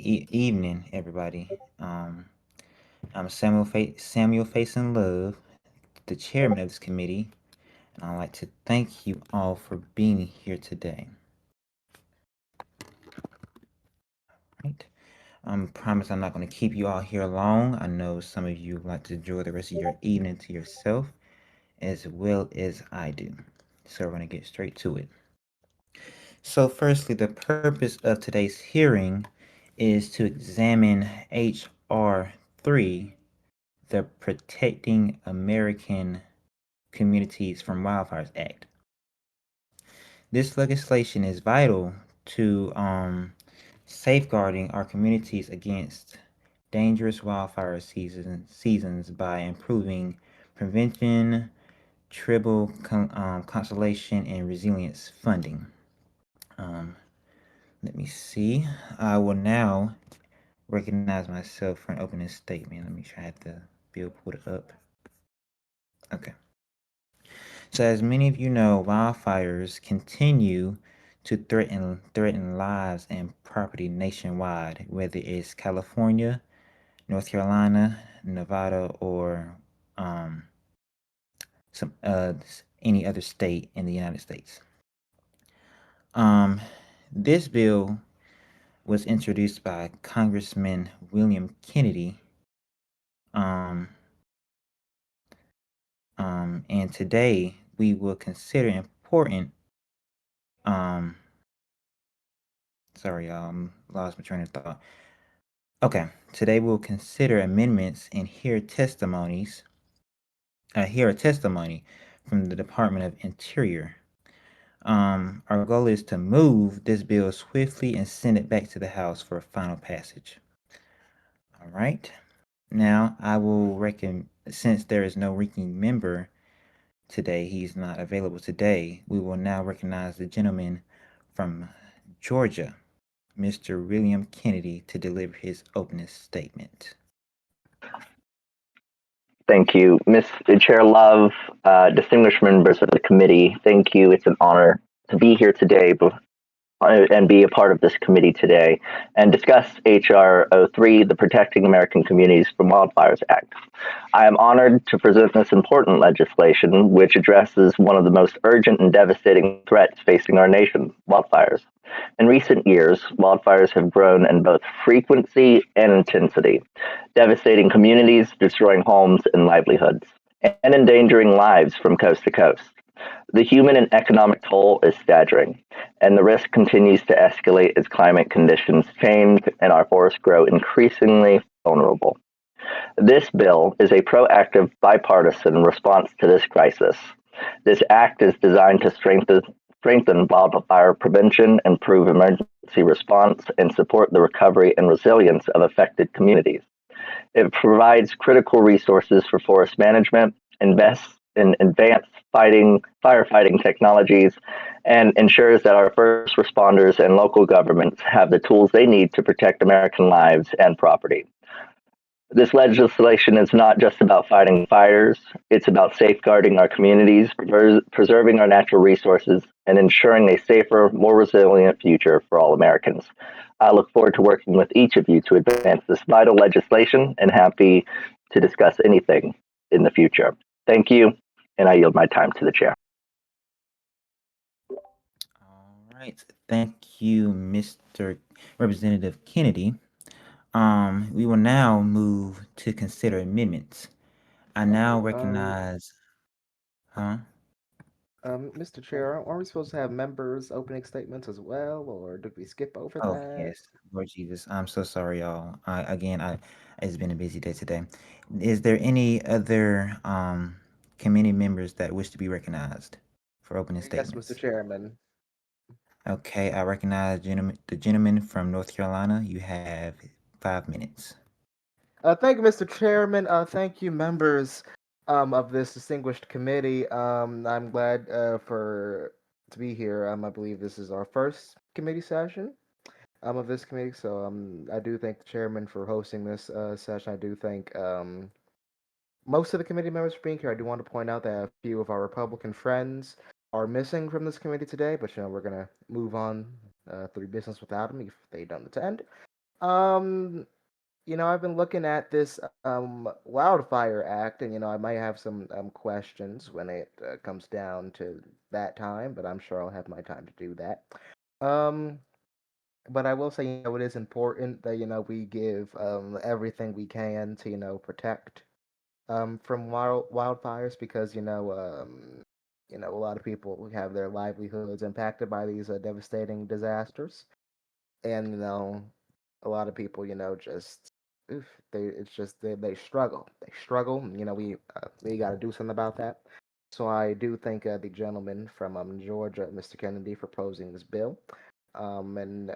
evening, everybody. I'm Samuel Faison Love, the chairman of this committee, and I'd like to thank you all for being here today. Right? I promise I'm not going to keep you all here long. I know some of you like to enjoy the rest of your evening to yourself as well as I do. So we're going to get straight to it. So, firstly, the purpose of today's hearing is to examine H.R. 3, the Protecting American Communities from Wildfires Act. This legislation is vital to safeguarding our communities against dangerous wildfire seasons by improving prevention, conservation, and resilience funding. Um, Let me see. I will now recognize myself for an opening statement. Let me try to bill pulled it up. Okay. So as many of you know, wildfires continue to threaten lives and property nationwide, whether it's California, North Carolina, Nevada, or um, some any other state in the United States. Um, this bill was introduced by Congressman William Kennedy. Um, and today we will consider important. Um, Sorry, y'all, lost my train of thought. Okay, today we'll consider amendments and hear a testimony from the Department of Interior. Our goal is to move this bill swiftly and send it back to the House for a final passage. All right. Now, I will reckon, since there is no ranking member today, he's not available today, we will now recognize the gentleman from Georgia, Mr. William Kennedy, to deliver his opening statement. Thank you, Mr. Chair Love, distinguished members of the committee. Thank you. It's an honor to be here today and be a part of this committee today and discuss H.R. 03, the Protecting American Communities from Wildfires Act. I am honored to present this important legislation, which addresses one of the most urgent and devastating threats facing our nation, wildfires. In recent years, wildfires have grown in both frequency and intensity, devastating communities, destroying homes and livelihoods, and endangering lives from coast to coast. The human and economic toll is staggering, and the risk continues to escalate as climate conditions change and our forests grow increasingly vulnerable. This bill is a proactive, bipartisan response to this crisis. This act is designed to strengthen wildfire prevention, improve emergency response, and support the recovery and resilience of affected communities. It provides critical resources for forest management, invests in advanced firefighting technologies, and ensures that our first responders and local governments have the tools they need to protect American lives and property. This legislation is not just about fighting fires, it's about safeguarding our communities, preserving our natural resources, and ensuring a safer, more resilient future for all Americans. I look forward to working with each of you to advance this vital legislation and happy to discuss anything in the future. Thank you, and I yield my time to the chair. All right. Thank you, Mr. Representative Kennedy. We will now move to consider amendments. I now recognize, huh? Mr. Chair, aren't we supposed to have members' opening statements as well, or did we skip over Oh, that? yes, Lord Jesus. I'm so sorry, y'all. It's been a busy day today. Is there any other committee members that wish to be recognized for opening Yes, Mr. statements? Chairman. Okay, I recognize the gentleman from North Carolina. You have 5 minutes. Thank you, Mr. Chairman. Thank you, members of this distinguished committee. I'm glad to be here. I believe this is our first committee session of this committee, so I do thank the chairman for hosting this session. I do thank most of the committee members for being here. I do want to point out that a few of our Republican friends are missing from this committee today, but we're gonna move on through business without them if they don't attend. Um, I've been looking at this Wildfire Act, and I might have some questions when it comes down to that time, but I'm sure I'll have my time to do that. Um, but I will say, it is important that we give everything we can to protect from wildfires because a lot of people have their livelihoods impacted by these devastating disasters, and a lot of people just oof, it's just they struggle. They struggle. And, we got to do something about that. So I do thank the gentleman from Georgia, Mr. Kennedy, for posing this bill, and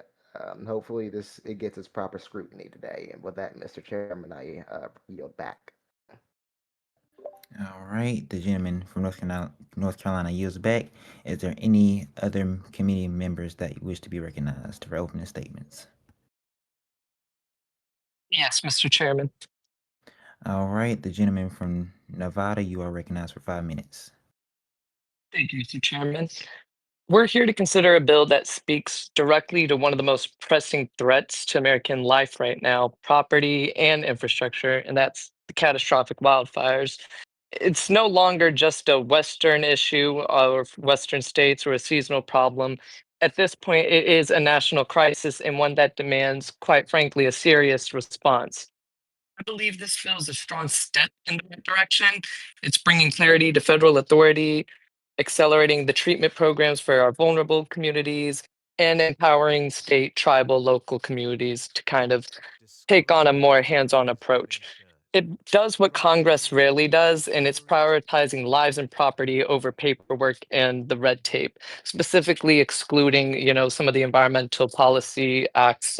hopefully this it gets its proper scrutiny today. And with that, Mr. Chairman, I yield back. All right, the gentleman from North Carolina yields back. Is there any other committee members that wish to be recognized for opening statements? Yes, Mr. Chairman. All right, the gentleman from Nevada, you are recognized for 5 minutes. Thank you, Mr. Chairman. We're here to consider a bill that speaks directly to one of the most pressing threats to American life right now, property and infrastructure, and that's the catastrophic wildfires. It's no longer just a Western issue or Western states or a seasonal problem. At this point, it is a national crisis and one that demands, quite frankly, a serious response. I believe this feels a strong step in the right direction. It's bringing clarity to federal authority, accelerating the treatment programs for our vulnerable communities, and empowering state, tribal, local communities to kind of take on a more hands on approach. It does what Congress rarely does, and it's prioritizing lives and property over paperwork and the red tape, specifically excluding, some of the environmental policy acts,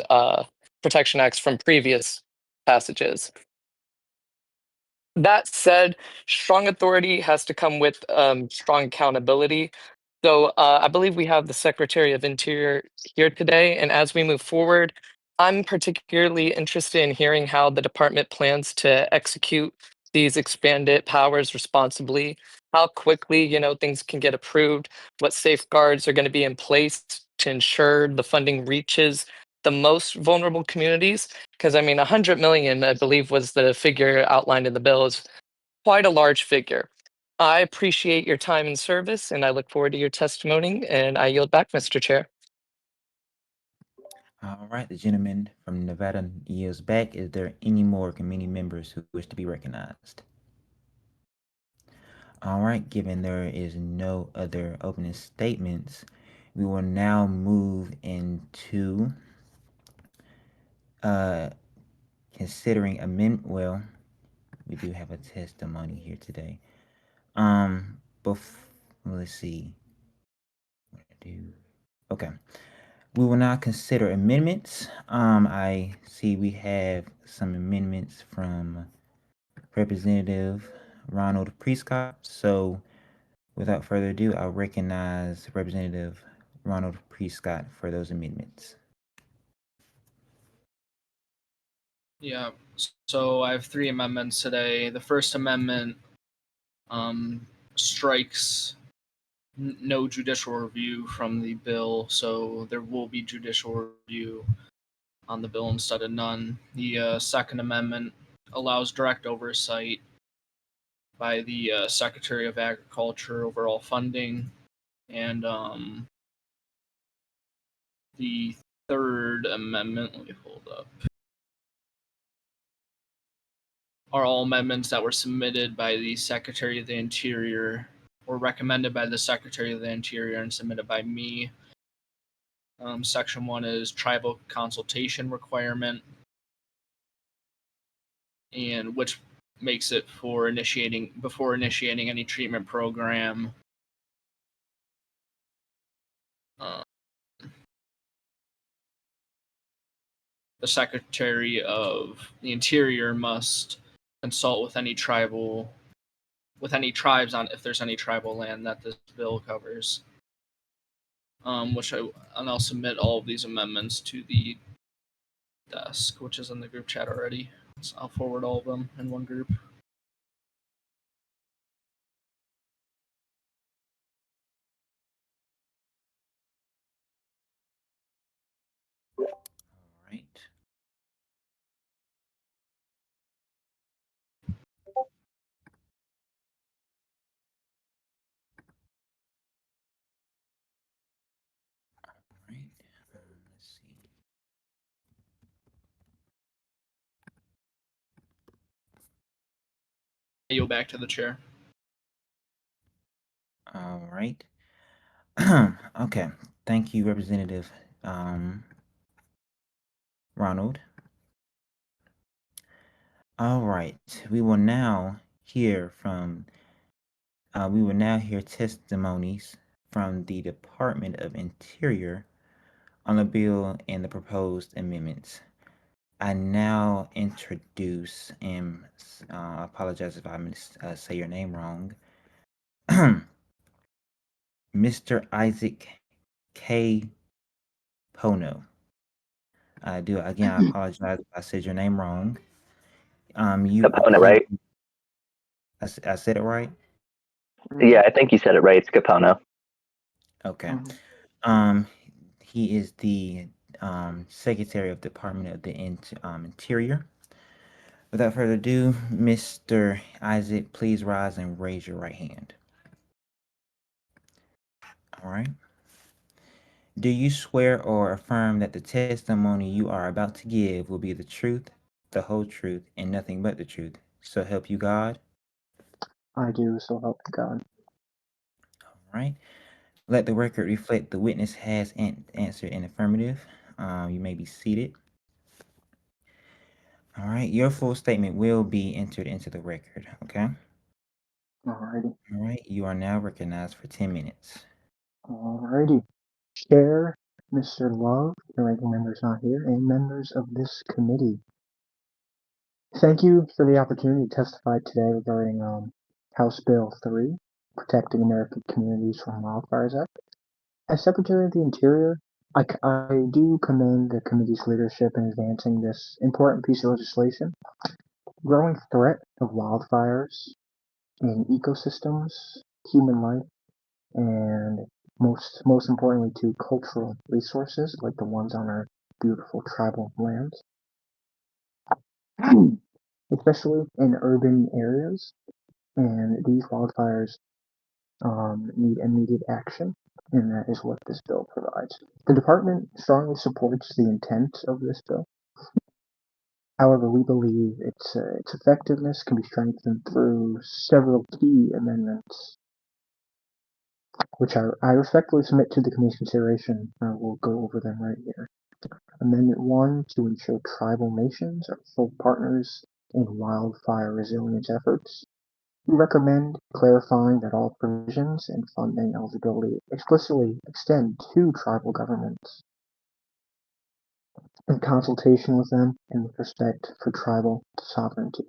protection acts from previous passages. That said, strong authority has to come with strong accountability. So I believe we have the Secretary of Interior here today. And as we move forward, I'm particularly interested in hearing how the department plans to execute these expanded powers responsibly, how quickly, things can get approved, what safeguards are going to be in place to ensure the funding reaches the most vulnerable communities. Because I mean, 100 million, I believe, was the figure outlined in the bill, is quite a large figure. I appreciate your time and service, and I look forward to your testimony. And I yield back, Mr. Chair. All right, the gentleman from Nevada yields back. Is there any more committee members who wish to be recognized? All right, given there is no other opening statements, we will now move into uh, considering amendment. Well, we do have a testimony here today. Let's see. What do? Okay. We will now consider amendments. I see we have some amendments from Representative Ronald Prescott. So, without further ado, I'll recognize Representative Ronald Prescott for those amendments. Yeah, so I have three amendments today. The first amendment strikes no judicial review from the bill, so there will be judicial review on the bill instead of none. The second amendment allows direct oversight by the Secretary of Agriculture over all funding, and the third amendment, let me hold up, are all amendments that were submitted by the Secretary of the Interior or recommended by the Secretary of the Interior and submitted by me. Section 1 is tribal consultation requirement, and which makes it for before initiating any treatment program. Uh, the Secretary of the Interior must consult with any tribes on if there's any tribal land that this bill covers. And I'll submit all of these amendments to the desk, which is in the group chat already. So I'll forward all of them in one group. All right. I yield back to the chair. All right. Okay. Thank you, Representative Ronald. All right. We will now hear testimonies from the Department of Interior on the bill and the proposed amendments. I now introduce, and I apologize if I say your name wrong, Mr. Isaac K. Pono. I apologize if I said your name wrong. Capona, right? I said it right? Yeah, I think you said it right. It's Capono. Okay. Um, he is the Secretary of Department of the Interior. Without further ado, Mr. Isaac, please rise and raise your right hand. All right. Do you swear or affirm that the testimony you are about to give will be the truth, the whole truth, and nothing but the truth? So help you God? I do, so help me God. All right. Let the record reflect the witness has answered in affirmative. You may be seated. All right. Your full statement will be entered into the record. Okay. Alrighty. All right. You are now recognized for 10 minutes. Alrighty. Chair, Mr. Love, the ranking member is not here, and members of this committee. Thank you for the opportunity to testify today regarding House Bill 3, Protecting American Communities from Wildfires Act. As Secretary of the Interior, I do commend the committee's leadership in advancing this important piece of legislation. Growing threat of wildfires in ecosystems, human life, and most importantly to cultural resources like the ones on our beautiful tribal lands, especially in urban areas. And these wildfires need immediate action, and that is what this bill provides. The department strongly supports the intent of this bill. However, we believe its effectiveness can be strengthened through several key amendments, which I respectfully submit to the committee's consideration. We'll go over them right here. Amendment 1 to ensure tribal nations are full partners in wildfire resilience efforts. We recommend clarifying that all provisions and funding eligibility explicitly extend to tribal governments in consultation with them and with respect for tribal sovereignty.